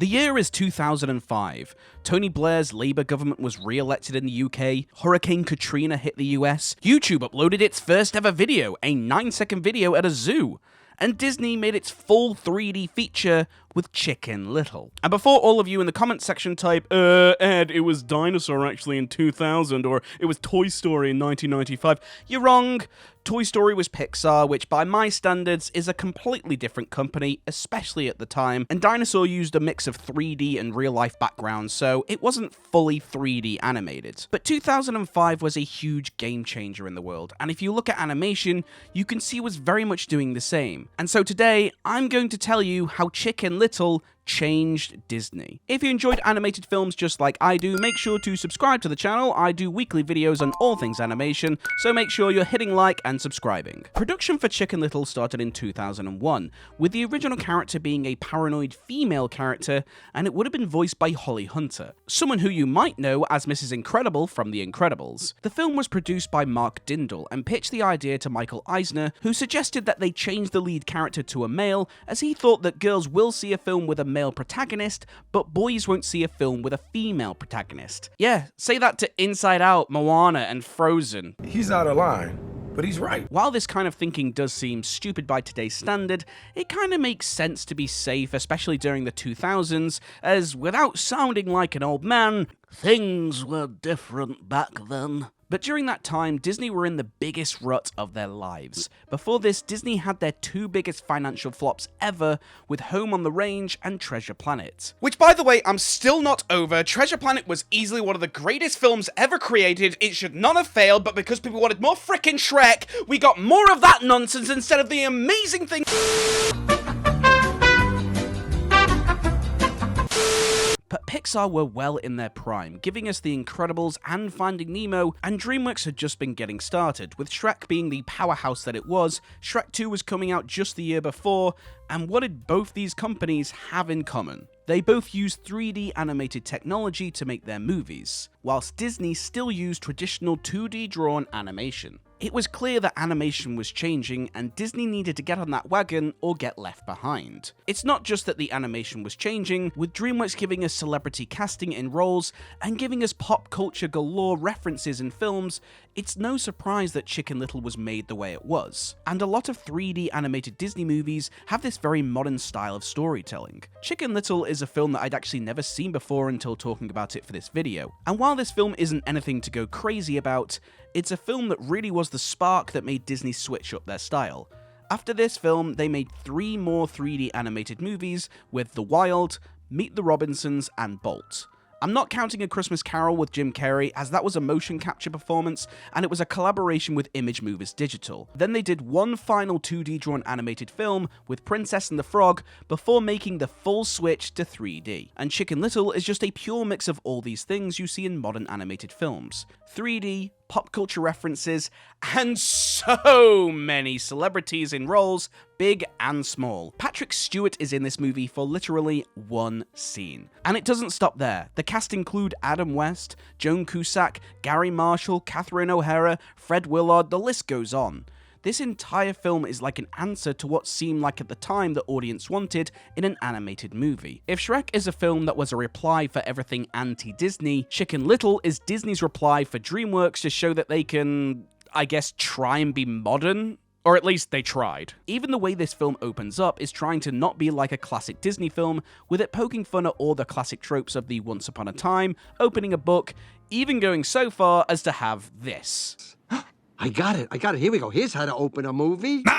The year is 2005. Tony Blair's Labour government was re-elected in the UK, Hurricane Katrina hit the US, YouTube uploaded its first ever video, a 9-second video at a zoo, and Disney made its full 3D feature with Chicken Little. And before all of you in the comments section type, Ed, it was Dinosaur actually in 2000, or it was Toy Story in 1995, you're wrong. Toy Story was Pixar, which by my standards is a completely different company, especially at the time, and Dinosaur used a mix of 3D and real-life backgrounds, so it wasn't fully 3D animated. But 2005 was a huge game changer in the world, and if you look at animation, you can see it was very much doing the same. And so today, I'm going to tell you how Chicken Little changed Disney. If you enjoyed animated films just like I do, make sure to subscribe to the channel. I do weekly videos on all things animation, so make sure you're hitting like and subscribing. Production for Chicken Little started in 2001, with the original character being a paranoid female character, and it would have been voiced by Holly Hunter, someone who you might know as Mrs. Incredible from The Incredibles. The film was produced by Mark Dindal and pitched the idea to Michael Eisner, who suggested that they change the lead character to a male, as he thought that girls will see a film with a male protagonist, but boys won't see a film with a female protagonist. Yeah, say that to Inside Out, Moana, and Frozen. He's out of line, but he's right. While this kind of thinking does seem stupid by today's standard, it kind of makes sense to be safe, especially during the 2000s, as without sounding like an old man, things were different back then. But during that time, Disney were in the biggest rut of their lives. Before this, Disney had their two biggest financial flops ever, with Home on the Range and Treasure Planet. Which, by the way, I'm still not over. Treasure Planet was easily one of the greatest films ever created. It should not have failed, but because people wanted more frickin' Shrek, we got more of that nonsense instead of the amazing thing. But Pixar were well in their prime, giving us The Incredibles and Finding Nemo, and DreamWorks had just been getting started, with Shrek being the powerhouse that it was. Shrek 2 was coming out just the year before, and what did both these companies have in common? They both used 3D animated technology to make their movies, whilst Disney still used traditional 2D drawn animation. It was clear that animation was changing, and Disney needed to get on that wagon or get left behind. It's not just that the animation was changing, with DreamWorks giving us celebrity casting in roles and giving us pop culture galore references in films, it's no surprise that Chicken Little was made the way it was. And a lot of 3D animated Disney movies have this very modern style of storytelling. Chicken Little is a film that I'd actually never seen before until talking about it for this video. And while this film isn't anything to go crazy about, it's a film that really was the spark that made Disney switch up their style. After this film, they made 3 more 3D animated movies with The Wild, Meet the Robinsons, and Bolt. I'm not counting A Christmas Carol with Jim Carrey, as that was a motion capture performance, and it was a collaboration with Image Movers Digital. Then they did one final 2D drawn animated film with Princess and the Frog before making the full switch to 3D. And Chicken Little is just a pure mix of all these things you see in modern animated films. 3D, pop culture references, and so many celebrities in roles, big and small. Patrick Stewart is in this movie for literally one scene. And it doesn't stop there. The cast include Adam West, Joan Cusack, Gary Marshall, Catherine O'Hara, Fred Willard, the list goes on. This entire film is like an answer to what seemed like at the time the audience wanted in an animated movie. If Shrek is a film that was a reply for everything anti-Disney, Chicken Little is Disney's reply for DreamWorks to show that they can, I guess, try and be modern? Or at least they tried. Even the way this film opens up is trying to not be like a classic Disney film, with it poking fun at all the classic tropes of the Once Upon a Time, opening a book, even going so far as to have this. I got it. Here we go. Here's how to open a movie. No,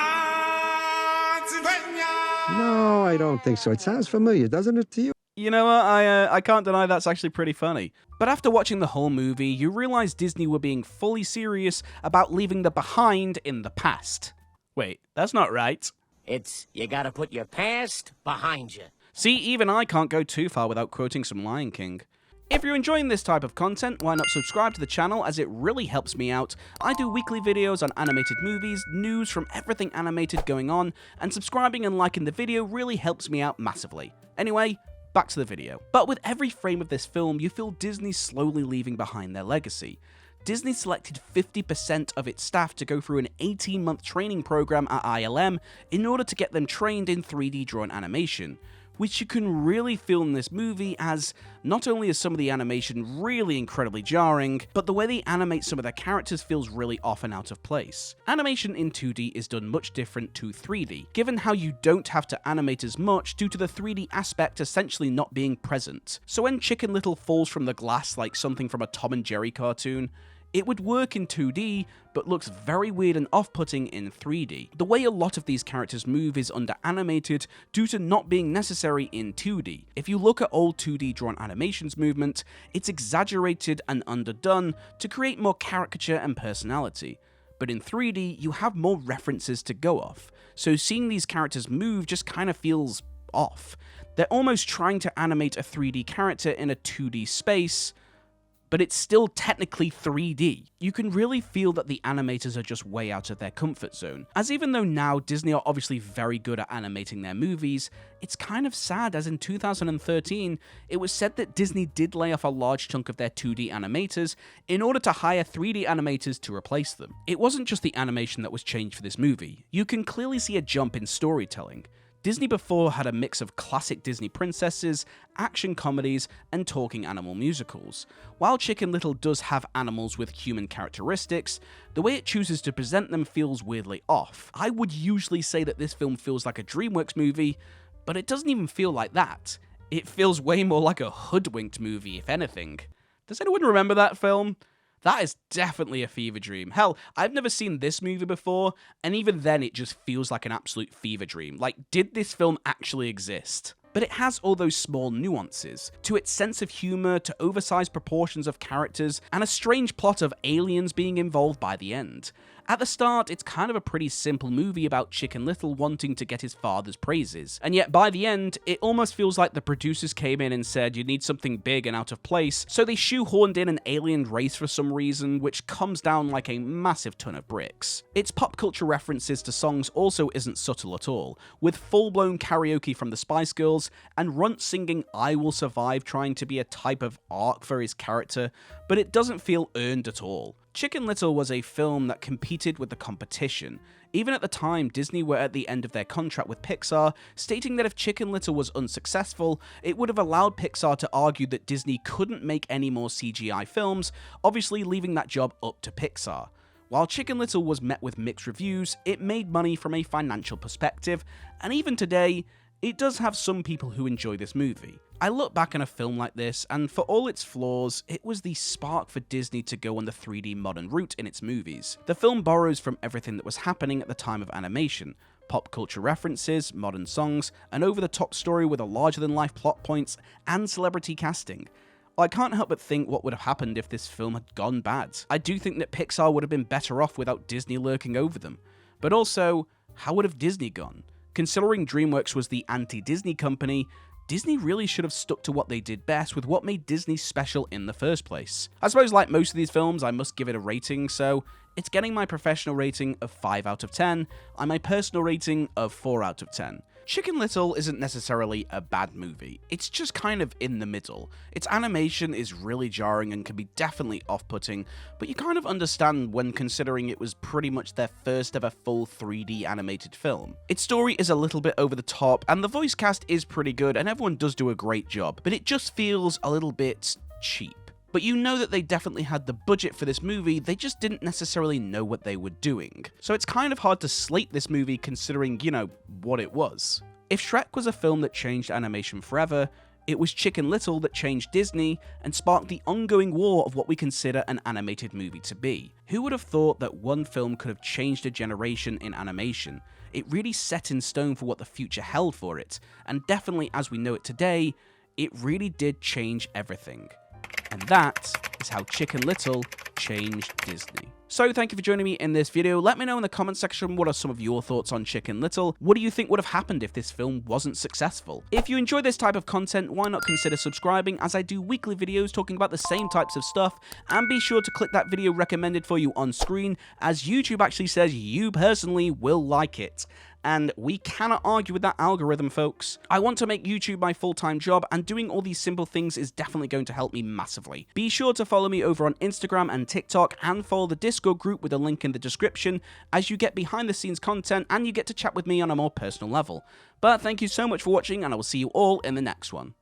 I don't think so. It sounds familiar, doesn't it to you? You know what, I can't deny that's actually pretty funny. But after watching the whole movie, you realize Disney were being fully serious about leaving the behind in the past. Wait, that's not right. It's, you gotta put your past behind you. See, even I can't go too far without quoting some Lion King. If you're enjoying this type of content, why not subscribe to the channel, as it really helps me out. I do weekly videos on animated movies, news from everything animated going on, and subscribing and liking the video really helps me out massively. Anyway, back to the video. But with every frame of this film, you feel Disney slowly leaving behind their legacy. Disney selected 50% of its staff to go through an 18-month training program at ILM in order to get them trained in 3D drawn animation, which you can really feel in this movie, as not only is some of the animation really incredibly jarring, but the way they animate some of their characters feels really off and out of place. Animation in 2D is done much different to 3D, given how you don't have to animate as much due to the 3D aspect essentially not being present. So when Chicken Little falls from the glass like something from a Tom and Jerry cartoon, it would work in 2D, but looks very weird and off-putting in 3D. The way a lot of these characters move is under-animated due to not being necessary in 2D. If you look at old 2D drawn animations movement, it's exaggerated and underdone to create more caricature and personality. But in 3D, you have more references to go off, so seeing these characters move just kind of feels off. They're almost trying to animate a 3D character in a 2D space, but it's still technically 3D. You can really feel that the animators are just way out of their comfort zone, as even though now Disney are obviously very good at animating their movies, it's kind of sad as in 2013, it was said that Disney did lay off a large chunk of their 2D animators in order to hire 3D animators to replace them. It wasn't just the animation that was changed for this movie. You can clearly see a jump in storytelling. Disney before had a mix of classic Disney princesses, action comedies, and talking animal musicals. While Chicken Little does have animals with human characteristics, the way it chooses to present them feels weirdly off. I would usually say that this film feels like a DreamWorks movie, but it doesn't even feel like that. It feels way more like a hoodwinked movie, if anything. Does anyone remember that film? That is definitely a fever dream. Hell, I've never seen this movie before, and even then it just feels like an absolute fever dream. Like, did this film actually exist? But it has all those small nuances, to its sense of humor, to oversized proportions of characters, and a strange plot of aliens being involved by the end. At the start, it's kind of a pretty simple movie about Chicken Little wanting to get his father's praises, and yet by the end, it almost feels like the producers came in and said you need something big and out of place, so they shoehorned in an alien race for some reason, which comes down like a massive ton of bricks. Its pop culture references to songs also isn't subtle at all, with full-blown karaoke from the Spice Girls, and Runt singing I Will Survive trying to be a type of arc for his character, but it doesn't feel earned at all. Chicken Little was a film that competed with the competition. Even at the time, Disney were at the end of their contract with Pixar, stating that if Chicken Little was unsuccessful, it would have allowed Pixar to argue that Disney couldn't make any more CGI films, obviously leaving that job up to Pixar. While Chicken Little was met with mixed reviews, it made money from a financial perspective, and even today, it does have some people who enjoy this movie. I look back on a film like this, and for all its flaws, it was the spark for Disney to go on the 3D modern route in its movies. The film borrows from everything that was happening at the time of animation, pop culture references, modern songs, an over-the-top story with a larger-than-life plot points, and celebrity casting. I can't help but think what would have happened if this film had gone bad. I do think that Pixar would have been better off without Disney lurking over them. But also, how would have Disney gone? Considering DreamWorks was the anti-Disney company, Disney really should have stuck to what they did best with what made Disney special in the first place. I suppose like most of these films, I must give it a rating, so it's getting my professional rating of 5 out of 10, and my personal rating of 4 out of 10. Chicken Little isn't necessarily a bad movie, it's just kind of in the middle. Its animation is really jarring and can be definitely off-putting, but you kind of understand when considering it was pretty much their first ever full 3D animated film. Its story is a little bit over the top, and the voice cast is pretty good, and everyone does do a great job, but it just feels a little bit cheap. But you know that they definitely had the budget for this movie, they just didn't necessarily know what they were doing. So it's kind of hard to slate this movie considering, you know, what it was. If Shrek was a film that changed animation forever, it was Chicken Little that changed Disney and sparked the ongoing war of what we consider an animated movie to be. Who would have thought that one film could have changed a generation in animation? It really set in stone for what the future held for it, and definitely as we know it today, it really did change everything. And that is how Chicken Little changed Disney. So thank you for joining me in this video. Let me know in the comment section what are some of your thoughts on Chicken Little. What do you think would have happened if this film wasn't successful? If you enjoy this type of content, why not consider subscribing, as I do weekly videos talking about the same types of stuff, and be sure to click that video recommended for you on screen, as YouTube actually says you personally will like it. and we cannot argue with that algorithm, folks. I want to make YouTube my full-time job, and doing all these simple things is definitely going to help me massively. Be sure to follow me over on Instagram and TikTok, and follow the Discord group with a link in the description, as you get behind-the-scenes content and you get to chat with me on a more personal level. But thank you so much for watching, and I will see you all in the next one.